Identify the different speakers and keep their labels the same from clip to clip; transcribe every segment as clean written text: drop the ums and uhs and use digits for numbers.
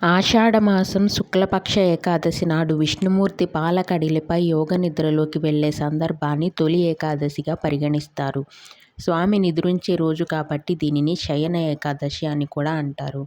Speaker 1: ఆషాఢమాసం శుక్లపక్ష ఏకాదశి నాడు విష్ణుమూర్తి పాలకడలిపై యోగనిద్రలోకి వెళ్లే సందర్భాన్ని తొలి ఏకాదశిగా పరిగణిస్తారు. స్వామి నిద్రించే రోజు కాబట్టి దీనిని శయన ఏకాదశి అని కూడా అంటారు.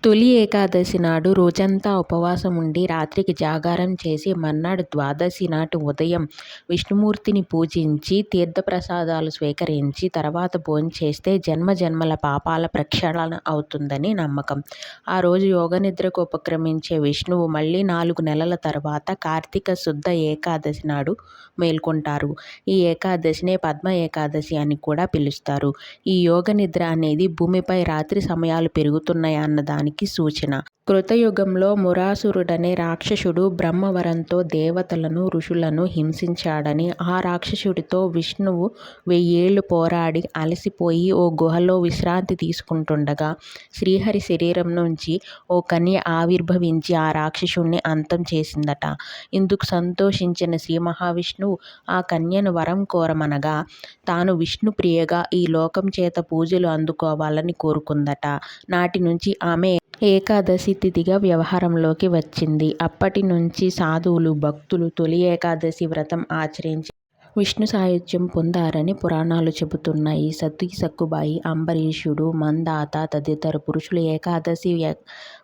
Speaker 1: తొలి ఏకాదశి నాడు రోజంతా ఉపవాసం ఉండి రాత్రికి జాగారం చేసి మర్నాడు ద్వాదశి నాటి ఉదయం విష్ణుమూర్తిని పూజించి తీర్థప్రసాదాలు స్వీకరించి తర్వాత భోంచేస్తే జన్మజన్మల పాపాల ప్రక్షాళన అవుతుందని నమ్మకం. ఆ రోజు యోగనిద్రకు ఉపక్రమించే విష్ణువు మళ్లీ 4 నెలల తర్వాత కార్తీక శుద్ధ ఏకాదశి నాడు మేల్కొంటారు. ఈ ఏకాదశినే పద్మ ఏకాదశి అని కూడా పిలుస్తారు. ఈ యోగనిద్ర అనేది భూమిపై రాత్రి సమయాలు పెరుగుతున్నాయన్నదానికి సూచన. కృతయుగంలో మురాసురుడనే రాక్షసుడు బ్రహ్మవరంతో దేవతలను, ఋషులను హింసించాడని, ఆ రాక్షసుడితో విష్ణువు 1000 ఏళ్లు పోరాడి అలసిపోయి ఓ గుహలో విశ్రాంతి తీసుకుంటుండగా శ్రీహరి శరీరం నుంచి ఓ కన్య ఆవిర్భవించి ఆ రాక్షసుణ్ణి అంతం చేసిందట. ఇందుకు సంతోషించిన శ్రీ మహావిష్ణువు ఆ కన్యను వరం కోరమనగా తాను విష్ణుప్రియగా ఈ లోకం చేత పూజలు అందుకోవాలని కోరుకుందట. నాటి నుంచి ఆమె ఏకాదశి తిథిగా వ్యవహారంలోకి వచ్చింది. అప్పటి నుంచి సాధువులు, భక్తులు తొలి ఏకాదశి వ్రతం ఆచరించి విష్ణు సాయుధ్యం పొందారని పురాణాలు చెబుతున్నాయి. సతీ సక్కుబాయి, అంబరీషుడు, మందాత తదితర పురుషులు ఏకాదశి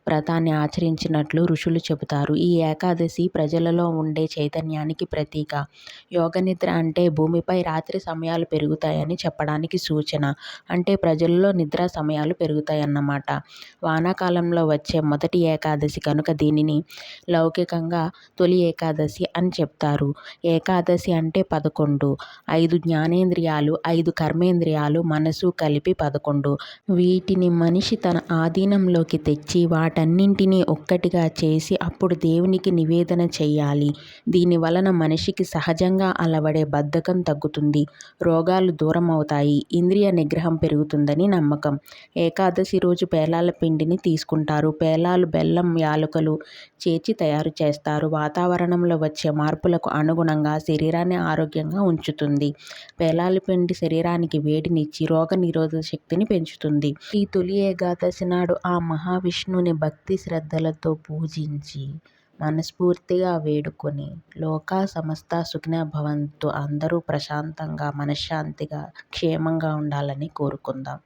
Speaker 1: వ్రతాన్ని ఆచరించినట్లు ఋషులు చెబుతారు. ఈ ఏకాదశి ప్రజలలో ఉండే చైతన్యానికి ప్రతీక. యోగనిద్ర అంటే భూమిపై రాత్రి సమయాలు పెరుగుతాయని చెప్పడానికి సూచన. అంటే ప్రజలలో నిద్రా సమయాలు పెరుగుతాయన్నమాట. వానాకాలంలో వచ్చే మొదటి ఏకాదశి కనుక దీనిని లౌకికంగా తొలి ఏకాదశి అని చెప్తారు. ఏకాదశి అంటే 11. 5 జ్ఞానేంద్రియాలు, 5 కర్మేంద్రియాలు, మనసు కలిపి 11. వీటిని మనిషి తన ఆధీనంలోకి తెచ్చి వాటన్నింటినీ ఒక్కటిగా చేసి అప్పుడు దేవునికి నివేదన చెయ్యాలి. దీని వలన మనిషికి సహజంగా అలవడే బద్ధకం తగ్గుతుంది, రోగాలు దూరమవుతాయి, ఇంద్రియ నిగ్రహం పెరుగుతుందని నమ్మకం. ఏకాదశి రోజు పేలాల పిండిని తీసుకుంటారు. పేలాలు బెల్లం, యాలకులు చేర్చి తయారు చేస్తారు. వాతావరణంలో వచ్చే మార్పులకు అనుగుణంగా శరీరాన్ని ఆరోగ్యంగా ఉంచుతుంది. పేలాల పిండి శరీరానికి వేడినిచ్చి రోగ నిరోధక శక్తిని పెంచుతుంది. ఈ తొలి ఏకాదశి నాడు ఆ మహావిష్ణువుని భక్తి శ్రద్ధలతో పూజించి మనస్ఫూర్తిగా వేడుకొని లోకా సమస్తా సుఖినో భవంతు, అందరూ ప్రశాంతంగా, మనశ్శాంతిగా, క్షేమంగా ఉండాలని కోరుకుందాం.